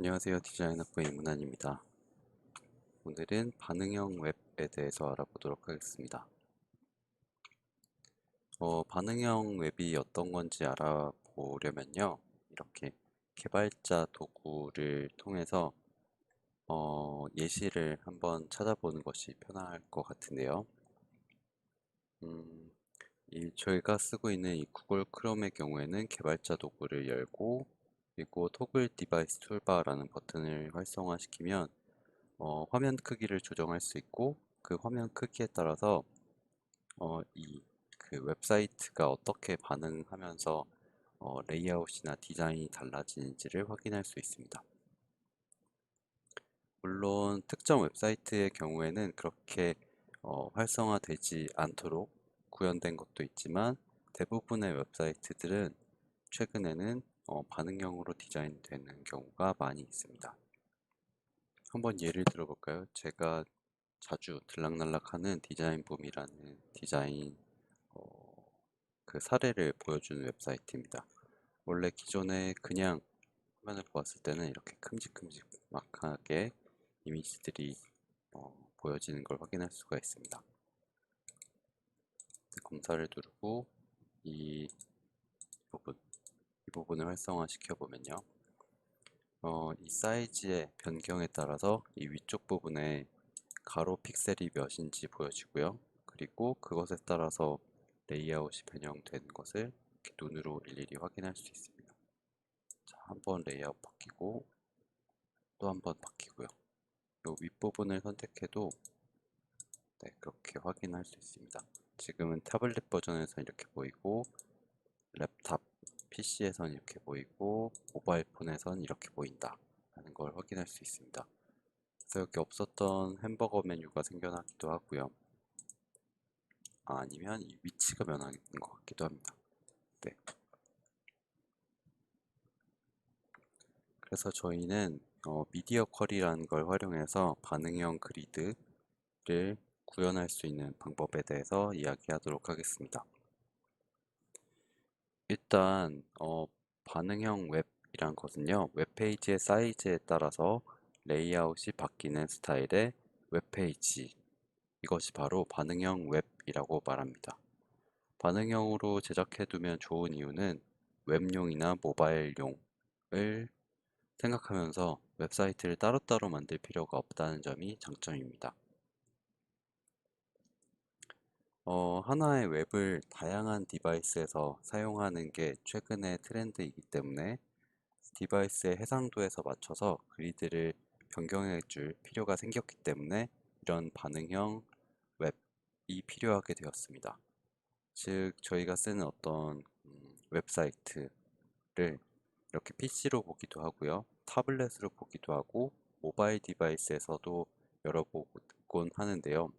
안녕하세요. 디자인학부의 문환입니다. 오늘은 반응형 웹에 대해서 알아보도록 하겠습니다. 반응형 웹이 어떤 건지 알아보려면요. 이렇게 개발자 도구를 통해서 예시를 한번 찾아보는 것이 편할 것 같은데요. 저희가 쓰고 있는 이 구글 크롬의 경우에는 개발자 도구를 열고 그리고 토글 디바이스 툴바라는 버튼을 활성화시키면 화면 크기를 조정할 수 있고 그 화면 크기에 따라서 이 그 웹사이트가 어떻게 반응하면서 레이아웃이나 디자인이 달라지는지를 확인할 수 있습니다. 물론 특정 웹사이트의 경우에는 그렇게 활성화되지 않도록 구현된 것도 있지만 대부분의 웹사이트들은 최근에는 반응형으로 디자인되는 경우가 많이 있습니다. 한번 예를 들어볼까요? 제가 자주 들락날락하는 디자인붐이라는 디자인 그 사례를 보여주는 웹사이트입니다. 원래 기존에 그냥 화면을 보았을 때는 이렇게 큼직큼직하게 이미지들이 보여지는 걸 확인할 수가 있습니다. 검사를 누르고 이 부분, 이 부분을 활성화시켜 보면요. 이 사이즈의 변경에 따라서 이 위쪽 부분에 가로 픽셀이 몇인지 보여지고요. 그리고 그것에 따라서 레이아웃이 변형되는 것을 이렇게 눈으로 일일이 확인할 수 있습니다. 자, 한번 레이아웃 바뀌고 또 한 번 바뀌고요. 이 윗부분을 선택해도 네, 그렇게 확인할 수 있습니다. 지금은 태블릿 버전에서 이렇게 보이고 랩탑 PC에선 이렇게 보이고 모바일 폰에선 이렇게 보인다 하는 걸 확인할 수 있습니다. 그래서 여기 없었던 햄버거 메뉴가 생겨나기도 하고요. 아니면 이 위치가 변하는 것 같기도 합니다. 네. 그래서 저희는 미디어 쿼리라는 걸 활용해서 반응형 그리드를 구현할 수 있는 방법에 대해서 이야기하도록 하겠습니다. 일단 반응형 웹이란 것은요, 웹페이지의 사이즈에 따라서 레이아웃이 바뀌는 스타일의 웹페이지, 이것이 바로 반응형 웹이라고 말합니다. 반응형으로 제작해두면 좋은 이유는 웹용이나 모바일용을 생각하면서 웹사이트를 따로따로 만들 필요가 없다는 점이 장점입니다. 하나의 웹을 다양한 디바이스에서 사용하는 게 최근의 트렌드이기 때문에 디바이스의 해상도에서 맞춰서 그리드를 변경해 줄 필요가 생겼기 때문에 이런 반응형 웹이 필요하게 되었습니다. 즉, 저희가 쓰는 어떤 웹사이트를 이렇게 PC로 보기도 하고요. 타블렛으로 보기도 하고 모바일 디바이스에서도 열어보곤 하는데요.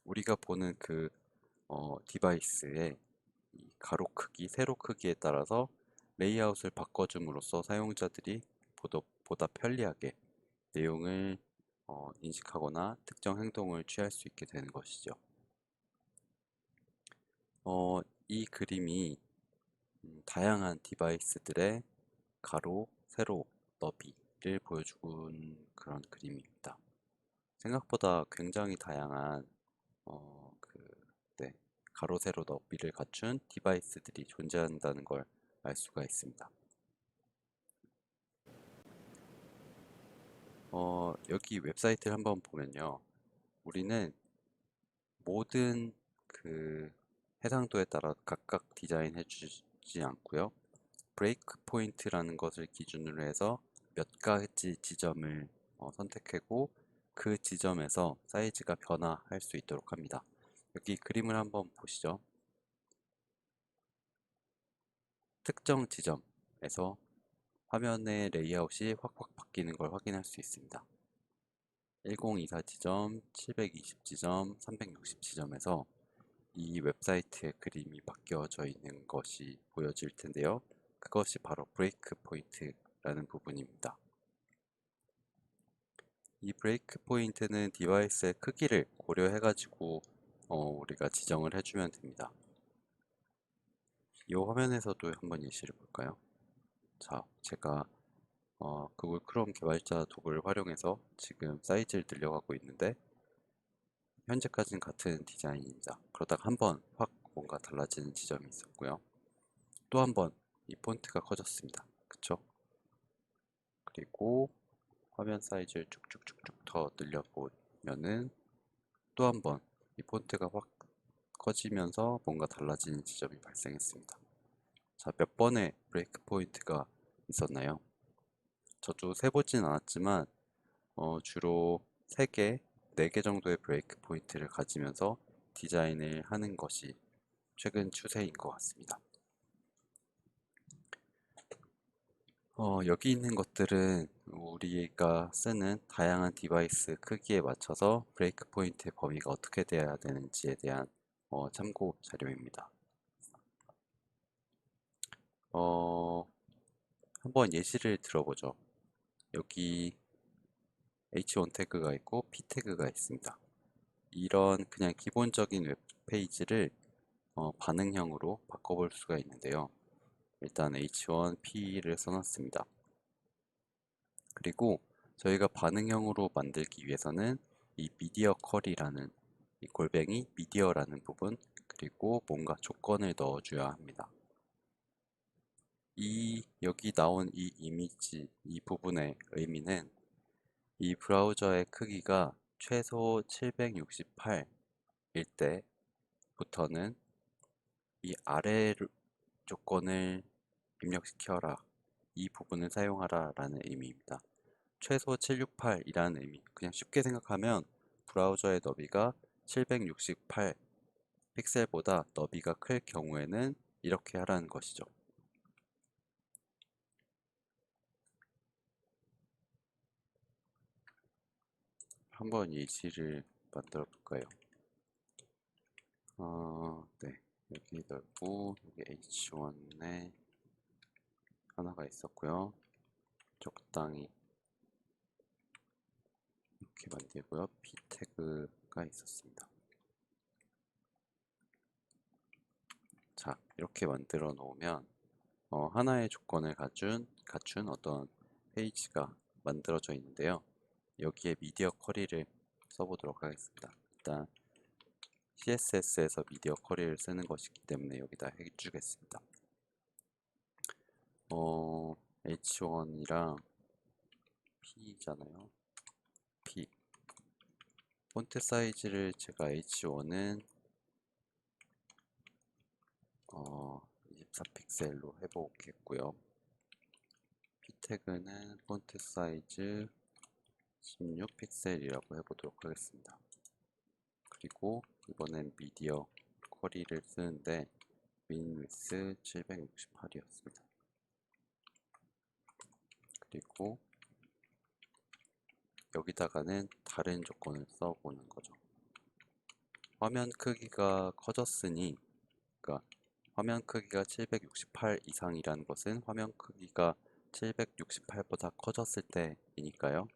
우리가 보는 그 디바이스의 이 가로 크기, 세로 크기에 따라서 레이아웃을 바꿔줌으로써 사용자들이 보다 편리하게 내용을 인식하거나 특정 행동을 취할 수 있게 되는 것이죠. 이 그림이 다양한 디바이스들의 가로, 세로, 너비를 보여준 그런 그림입니다. 생각보다 굉장히 다양한 그 네, 가로, 세로, 너비를 갖춘 디바이스들이 존재한다는 걸 알 수가 있습니다. 여기 웹사이트를 한번 보면요. 우리는 모든 그 해상도에 따라 각각 디자인해 주지 않고요. 브레이크 포인트라는 것을 기준으로 해서 몇 가지 지점을 선택하고 그 지점에서 사이즈가 변화할 수 있도록 합니다. 여기 그림을 한번 보시죠. 특정 지점에서 화면의 레이아웃이 확확 바뀌는 걸 확인할 수 있습니다. 1024 지점, 720 지점, 360 지점에서 이 웹사이트의 그림이 바뀌어져 있는 것이 보여질 텐데요. 그것이 바로 브레이크 포인트라는 부분입니다. 이 브레이크 포인트는 디바이스의 크기를 고려해가지고 우리가 지정을 해주면 됩니다. 이 화면에서도 한번 예시를 볼까요? 자, 제가 구글 크롬 개발자 도구를 활용해서 지금 사이즈를 늘려가고 있는데 현재까지는 같은 디자인입니다. 그러다가 한번 확 뭔가 달라지는 지점이 있었고요. 또 한 번 이 폰트가 커졌습니다. 그쵸? 그리고 화면 사이즈를 쭉쭉쭉쭉 더 늘려보면은 또 한 번 이 폰트가 확 커지면서 뭔가 달라지는 지점이 발생했습니다. 자, 몇 번의 브레이크 포인트가 있었나요? 저도 세보진 않았지만 주로 3개, 4개 정도의 브레이크 포인트를 가지면서 디자인을 하는 것이 최근 추세인 것 같습니다. 여기 있는 것들은 우리가 쓰는 다양한 디바이스 크기에 맞춰서 브레이크 포인트의 범위가 어떻게 돼야 되는지에 대한 참고 자료입니다. 한번 예시를 들어보죠. 여기 H1 태그가 있고 P 태그가 있습니다. 이런 그냥 기본적인 웹페이지를 반응형으로 바꿔볼 수가 있는데요. 일단 H1, P를 써놨습니다. 그리고 저희가 반응형으로 만들기 위해서는 이 미디어 쿼리라는 이 골뱅이 미디어라는 부분 그리고 뭔가 조건을 넣어줘야 합니다. 여기 나온 이 이미지 이 부분의 의미는 이 브라우저의 크기가 최소 768일 때부터는 이 아래 조건을 입력시켜라. 이 부분을 사용하라 라는 의미입니다. 최소 768이라는 의미. 그냥 쉽게 생각하면 브라우저의 너비가 768 픽셀보다 너비가 클 경우에는 이렇게 하라는 것이죠. 한번 예시를 만들어 볼까요? 네. 여기 넓고 여기 H1에 하나가 있었고요. 적당히 이렇게 만들고요. P 태그가 있었습니다. 자, 이렇게 만들어 놓으면 하나의 조건을 갖춘 어떤 페이지가 만들어져 있는데요. 여기에 미디어 쿼리를 써보도록 하겠습니다. 일단 CSS에서 미디어 쿼리를 쓰는 것이기 때문에 여기다 해주겠습니다. H1이랑 P잖아요. P 폰트 사이즈를 제가 H1은 24픽셀로 해보겠고요. P 태그는 폰트 사이즈 16픽셀이라고 해보도록 하겠습니다. 그리고 이번엔 미디어 쿼리를 쓰는데 윈위스 768이었습니다. 그리고 여기다가는 다른 조건을 써보는 거죠. 화면 크기가 커졌으니, 그러니까 화면 크기가 768 이상이라는 것은 화면 크기가 768보다 커졌을 때이니까요.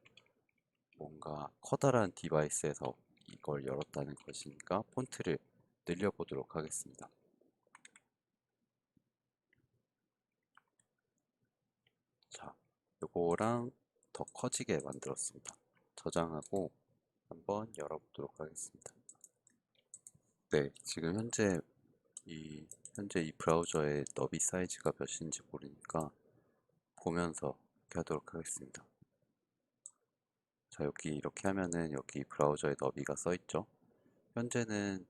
뭔가 커다란 디바이스에서 이걸 열었다는 것이니까 폰트를 늘려보도록 하겠습니다. 자, 요거랑 더 커지게 만들었습니다. 저장하고 한번 열어보도록 하겠습니다. 네, 지금 현재 이 브라우저의 너비 사이즈가 몇인지 모르니까 보면서 이렇게 하도록 하겠습니다. 자, 여기 이렇게 하면은 여기 브라우저의 너비가 써있죠. 현재는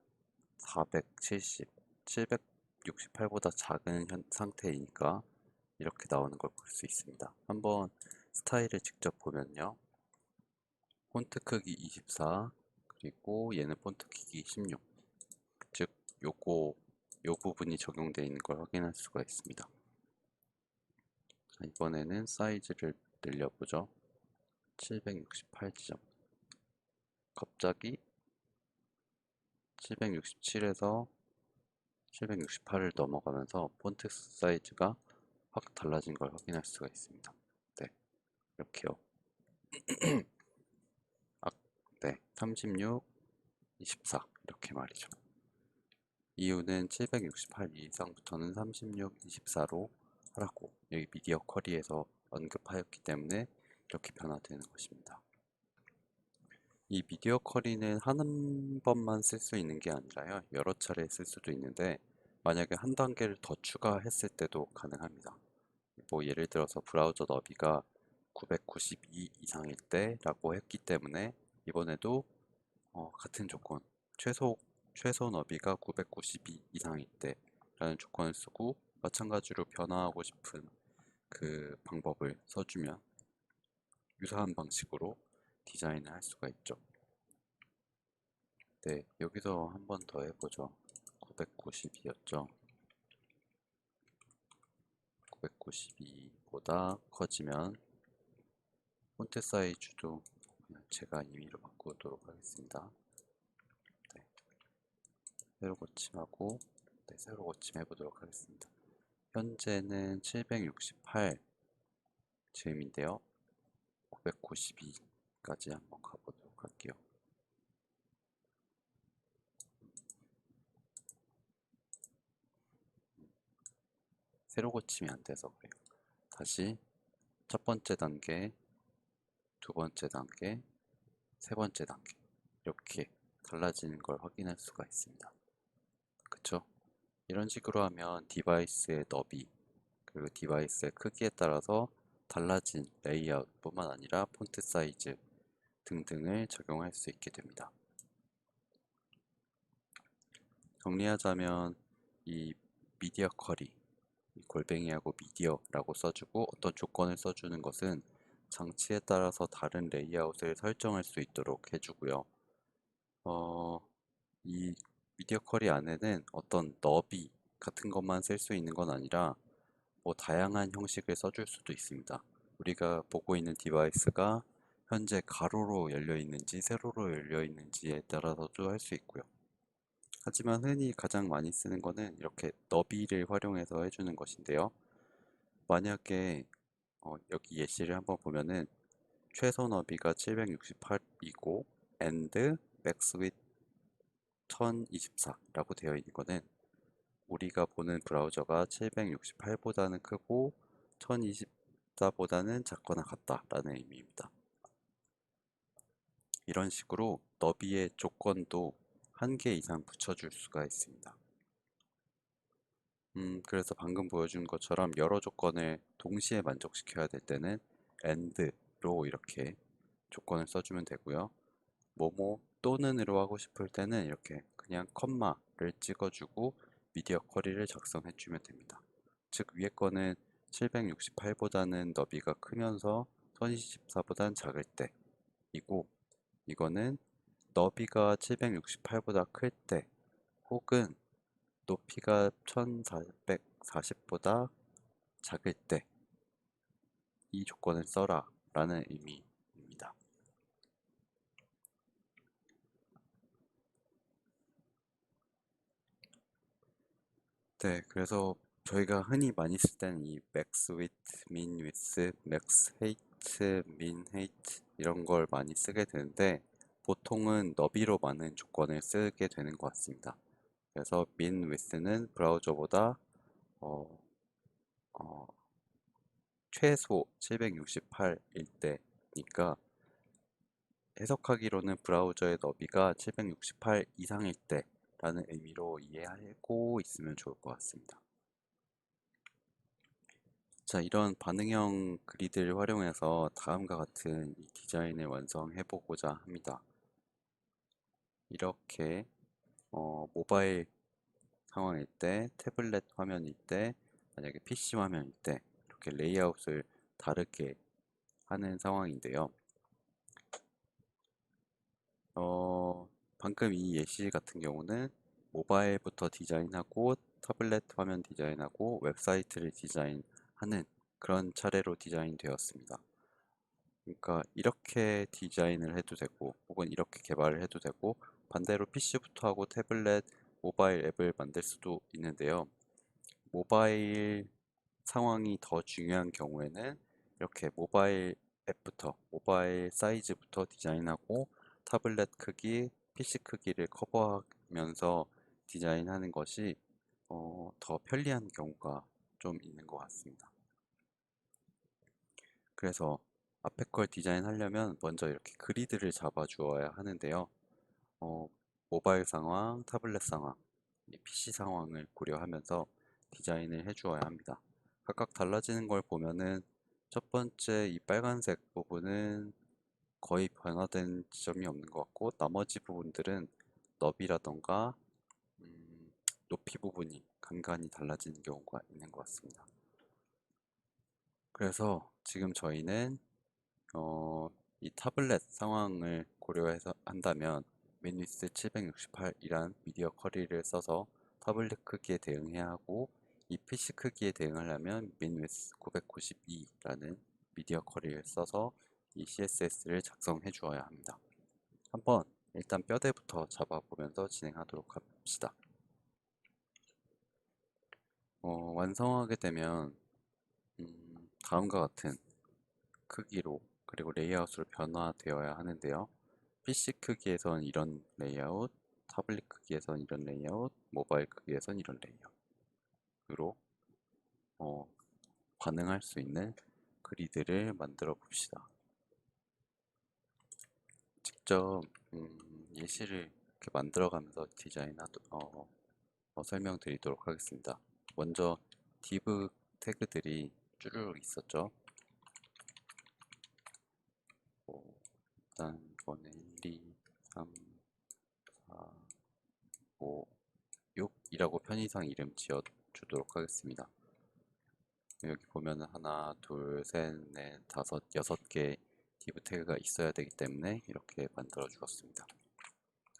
470, 768보다 작은 상태이니까 이렇게 나오는 걸 볼 수 있습니다. 한번 스타일을 직접 보면요. 폰트 크기 24, 그리고 얘는 폰트 크기 16. 즉, 요 부분이 적용되어 있는 걸 확인할 수가 있습니다. 자, 이번에는 사이즈를 늘려보죠. 768지점. 갑자기 767에서 768을 넘어가면서 폰트 사이즈가 확 달라진 걸 확인할 수가 있습니다. 네, 이렇게요. 네, 36, 24 이렇게 말이죠. 이유는 768 이상부터는 36, 24로 하라고 여기 미디어 쿼리에서 언급하였기 때문에 이렇게 변화되는 것입니다. 이 미디어 쿼리는 한 번만 쓸 수 있는 게 아니라요. 여러 차례 쓸 수도 있는데 만약에 한 단계를 더 추가했을 때도 가능합니다. 뭐 예를 들어서 브라우저 너비가 992 이상일 때라고 했기 때문에 이번에도 같은 조건 최소 너비가 992 이상일 때라는 조건을 쓰고 마찬가지로 변화하고 싶은 그 방법을 써주면 유사한 방식으로 디자인을 할 수가 있죠. 네, 여기서 한 번 더 해보죠. 992였죠. 992보다 커지면 폰트 사이즈도 그냥 제가 임의로 바꾸도록 하겠습니다. 네, 새로 고침하고 새로 고침해 보도록 하겠습니다. 현재는 768 즈음인데요. 992까지 한번 가보도록 할게요. 새로 고침이 안 돼서 그래요. 다시 첫 번째 단계, 두 번째 단계, 세 번째 단계 이렇게 달라지는 걸 확인할 수가 있습니다. 그쵸? 이런 식으로 하면 디바이스의 너비 그리고 디바이스의 크기에 따라서 달라진 레이아웃 뿐만 아니라 폰트 사이즈 등등을 적용할 수 있게 됩니다. 정리하자면 이 미디어 쿼리, 골뱅이하고 미디어라고 써주고 어떤 조건을 써주는 것은 장치에 따라서 다른 레이아웃을 설정할 수 있도록 해주고요. 이 미디어 쿼리 안에는 어떤 너비 같은 것만 쓸 수 있는 건 아니라 뭐 다양한 형식을 써줄 수도 있습니다. 우리가 보고 있는 디바이스가 현재 가로로 열려 있는지 세로로 열려 있는지에 따라서도 할 수 있고요. 하지만 흔히 가장 많이 쓰는 거는 이렇게 너비를 활용해서 해주는 것인데요. 만약에 여기 예시를 한번 보면은 최소 너비가 768이고 and max width 1024라고 되어 있는 거는 우리가 보는 브라우저가 768보다는 크고 1024보다는 작거나 같다라는 의미입니다. 이런 식으로 너비의 조건도 한 개 이상 붙여줄 수가 있습니다. 그래서 방금 보여준 것처럼 여러 조건을 동시에 만족시켜야 될 때는 and로 이렇게 조건을 써주면 되고요. 뭐뭐 또는으로 하고 싶을 때는 이렇게 그냥 컴마를 찍어주고 미디어 쿼리를 작성해주면 됩니다. 즉 위에 거는 768보다는 너비가 크면서 1024보다는 작을 때이고 이거는 너비가 768보다 클 때 혹은 높이가 1440보다 작을 때 이 조건을 써라 라는 의미입니다. 네, 그래서 저희가 흔히 많이 쓸 때는 이 max width, min width, max height, min height 이런 걸 많이 쓰게 되는데 보통은 너비로 많은 조건을 쓰게 되는 것 같습니다. 그래서 min width는 브라우저보다 어, 어, 최소 768일 때니까 해석하기로는 브라우저의 너비가 768 이상일 때라는 의미로 이해하고 있으면 좋을 것 같습니다. 자, 이런 반응형 그리드를 활용해서 다음과 같은 이 디자인을 완성해 보고자 합니다. 이렇게 모바일 상황일 때, 태블릿 화면일 때, 만약에 PC 화면일 때 이렇게 레이아웃을 다르게 하는 상황인데요. 방금 이 예시 같은 경우는 모바일부터 디자인하고 타블렛 화면 디자인하고 웹사이트를 디자인하는 그런 차례로 디자인되었습니다. 그러니까 이렇게 디자인을 해도 되고 혹은 이렇게 개발을 해도 되고 반대로 PC부터 하고 태블릿, 모바일 앱을 만들 수도 있는데요. 모바일 상황이 더 중요한 경우에는 이렇게 모바일 앱부터 모바일 사이즈부터 디자인하고 타블렛 크기, PC 크기를 커버하면서 디자인하는 것이 더 편리한 경우가 좀 있는 것 같습니다. 그래서 앞에 걸 디자인하려면 먼저 이렇게 그리드를 잡아 주어야 하는데요. 어, 모바일 상황, 타블렛 상황, 이 PC 상황을 고려하면서 디자인을 해주어야 합니다. 각각 달라지는 걸 보면은 첫 번째 이 빨간색 부분은 거의 변화된 지점이 없는 것 같고 나머지 부분들은 너비라던가 음, 높이 부분이 간간히 달라지는 경우가 있는 것 같습니다. 그래서 지금 저희는 이 타블렛 상황을 고려해서 한다면 맨위스 768이란 미디어 커리를 써서 타블렛 크기에 대응해야 하고 이 PC 크기에 대응하려면 맨위스 992라는 미디어 커리를 써서 이 CSS를 작성해 주어야 합니다. 한번 일단 뼈대부터 잡아보면서 진행하도록 합시다. 완성하게 되면 다음과 같은 크기로 그리고 레이아웃으로 변화되어야 하는데요. PC 크기에선 이런 레이아웃, 타블릿 크기에선 이런 레이아웃, 모바일 크기에선 이런 레이아웃으로 반응할 수 있는 그리드를 만들어 봅시다. 직접 예시를 이렇게 만들어가면서 설명드리도록 하겠습니다. 먼저 div 태그들이 쭈르륵 있었죠. 일단 이거는 1, 2, 3, 4, 5, 6이라고 편의상 이름 지어 주도록 하겠습니다. 여기 보면은 하나, 둘, 셋, 넷, 다섯, 6개 div 태그가 있어야 되기 때문에 이렇게 만들어 주었습니다.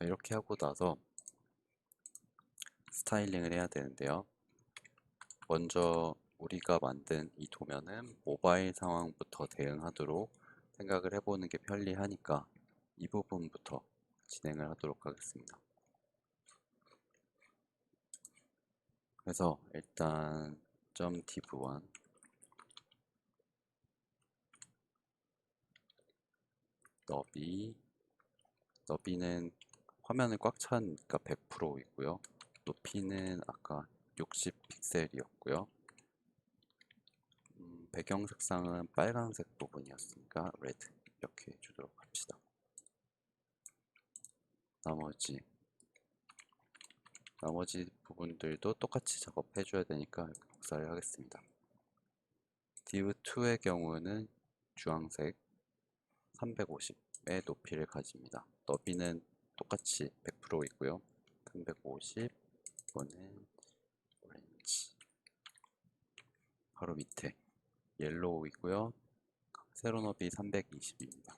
이렇게 하고 나서 스타일링을 해야 되는데요. 먼저 우리가 만든 이 도면은 모바일 상황부터 대응하도록 생각을 해보는 게 편리하니까 이 부분부터 진행을 하도록 하겠습니다. 그래서 일단 .div1 너비는 화면을 꽉 차니까 100%이고요. 높이는 아까 60 픽셀이었고요. 배경 색상은 빨간색 부분이었으니까 레드 이렇게 주도록 합시다. 나머지 부분들도 똑같이 작업해 줘야 되니까 복사를 하겠습니다. div2의 경우는 주황색 350의 높이를 가집니다. 너비는 똑같이 100%이고요. 350, 이거는 오렌지. 바로 밑에 옐로우이고요. 세로 너비 320입니다.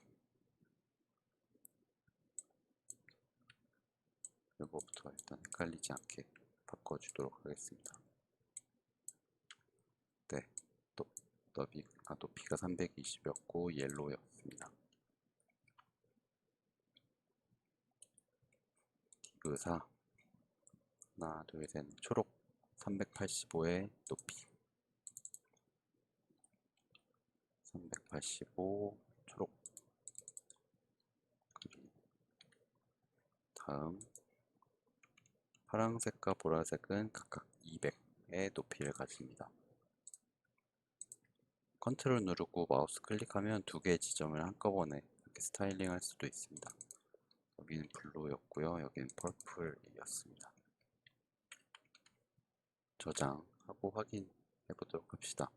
이거부터 일단 헷갈리지 않게 바꿔주도록 하겠습니다. 네, 또 높이가 320이었고 옐로우였습니다. div4 하나, 둘, 셋, 초록 385의 높이 385 초록. 다음 파란색과 보라색은 각각 200의 높이를 가집니다. 컨트롤 누르고 마우스 클릭하면 두 개의 지점을 한꺼번에 이렇게 스타일링 할 수도 있습니다. 여기는 블루였고요. 여기는 퍼플이었습니다. 저장하고 확인해 보도록 합시다.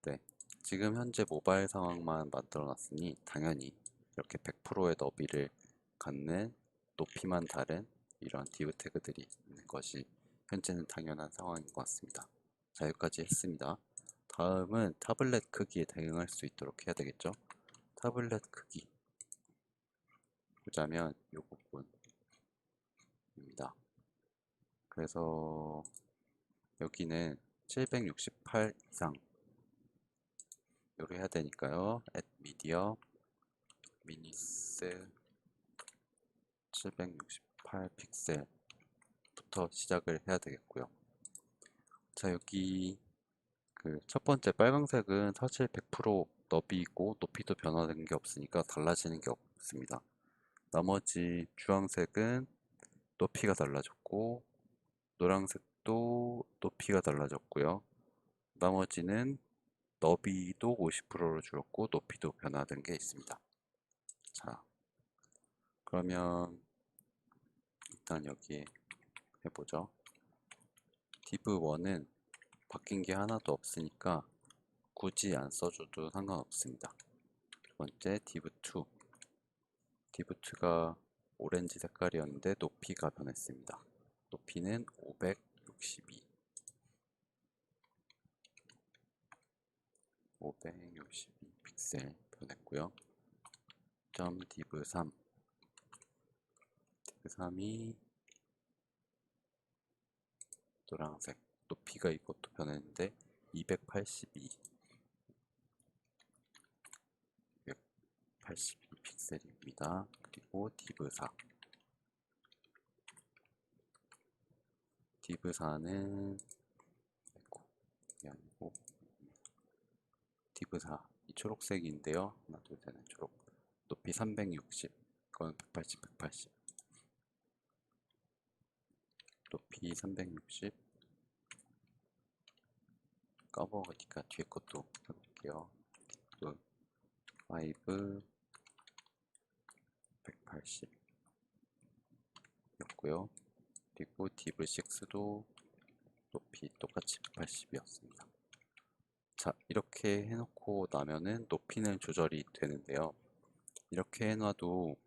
네, 지금 현재 모바일 상황만 만들어 놨으니 당연히 이렇게 100%의 너비를 갖는 높이만 다른 이런 div 태그들이 있는 것이 현재는 당연한 상황인 것 같습니다. 자, 여기까지 했습니다. 다음은 타블렛 크기에 대응할 수 있도록 해야 되겠죠. 타블렛 크기 보자면 이 부분입니다. 그래서 여기는 768 이상 요리 해야 되니까요. add media minis 768 픽셀부터 시작을 해야 되겠고요. 자, 여기 그 첫 번째 빨강색은 사실 100% 너비이고 높이도 변화된 게 없으니까 달라지는 게 없습니다. 나머지 주황색은 높이가 달라졌고 노란색도 높이가 달라졌고요. 나머지는 너비도 50%로 줄었고 높이도 변화된 게 있습니다. 자, 그러면 일단 여기에 해보죠. div1은 바뀐 게 하나도 없으니까 굳이 안 써줘도 상관없습니다. 두 번째 div2. div2가 오렌지 색깔이었는데 높이가 변했습니다. 높이는 562 픽셀 변했고요. .div3 div3이 노란색, 높이가 이것도 변했는데 282 픽셀입니다. 그리고 div4 div4는 이게 아니고 div4 이 초록색인데요. 하나 둘 셋 넷 초록. 높이 360, 이건 180 180 높이 360 까먹으니까 뒤에 것도 해볼게요. div 5 180 였고요. 그리고 div6도 높이 똑같이 180이었습니다. 자, 이렇게 해놓고 나면은 높이는 조절이 되는데요. 이렇게 해놔도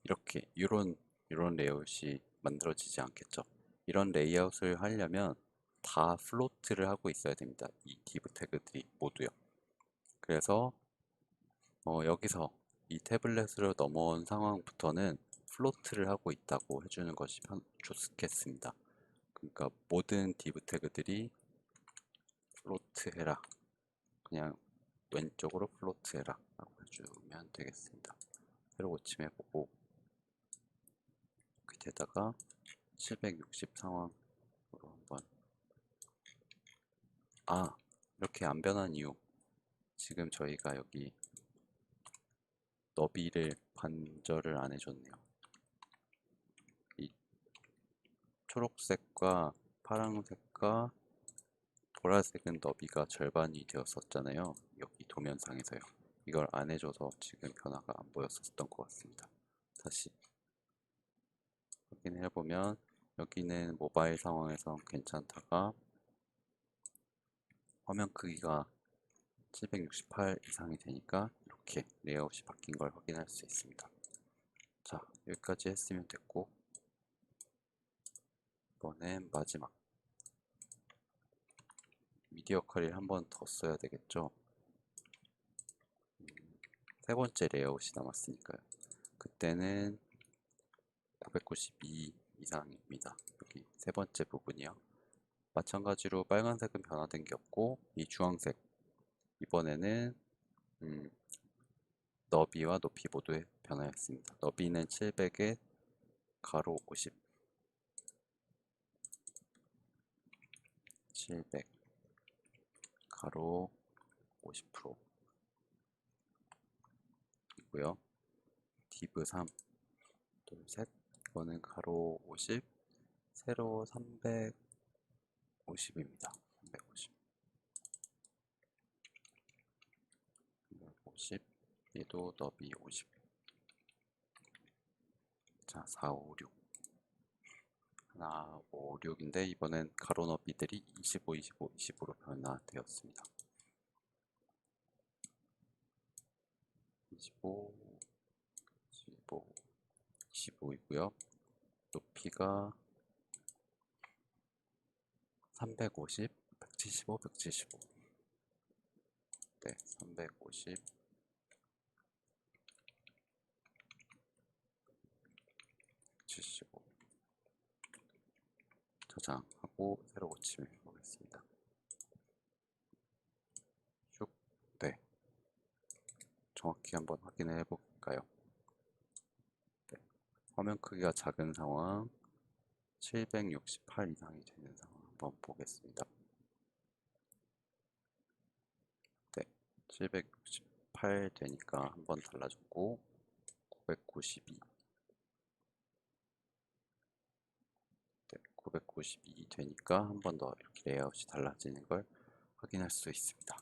이렇게 이런 레이아웃이 만들어지지 않겠죠. 이런 레이아웃을 하려면 다 플로트를 하고 있어야 됩니다. 이 div 태그들이 모두요. 그래서 여기서 이 태블릿으로 넘어온 상황부터는 플로트를 하고 있다고 해주는 것이 좋겠습니다. 그러니까 모든 div 태그들이 플로트 해라. 그냥 왼쪽으로 플로트 해라 라고 해주면 되겠습니다. 새로 고침해보고 밑에다가 760 상황으로 한번 이렇게 안 변한 이유, 지금 저희가 여기 너비를 반절을 안 해줬네요. 이 초록색과 파란색과 보라색은 너비가 절반이 되었었잖아요. 여기 도면상에서요. 이걸 안 해줘서 지금 변화가 안 보였었던 것 같습니다. 다시 확인을 해보면 여기는 모바일 상황에서 괜찮다가 화면 크기가 768 이상이 되니까 이렇게 레이아웃이 바뀐 걸 확인할 수 있습니다. 자, 여기까지 했으면 됐고, 이번엔 마지막 미디어 커리를 한 번 더 써야 되겠죠. 세 번째 레이아웃이 남았으니까요. 그때는 492 이상입니다. 여기 세 번째 부분이요. 마찬가지로 빨간색은 변화된 게 없고, 이 주황색, 이번에는 너비와 높이 모두 변화했습니다. 너비는 700에 가로 50, 700 가로 50% 이고요. div 3, 둘, 셋, 이거는 가로 50, 세로 350입니다. 350, 350, 얘도 너비 50. 자, 4, 5, 6. 하나, 5, 6인데 이번엔 가로 너비들이 25, 25, 25로 변화되었습니다. 25, 25, 25이고요. 높이가 350, 175, 175. 네, 350, 175. 저장하고 새로 고침을 해보겠습니다. 슉. 네. 정확히 한번 확인을 해볼까요? 네. 화면 크기가 작은 상황, 768 이상이 되는 상황 한번 보겠습니다. 네. 768 되니까 한번 달라졌고, 992. 네. 992 되니까 한 번 더 이렇게 레이아웃이 달라지는 걸 확인할 수 있습니다.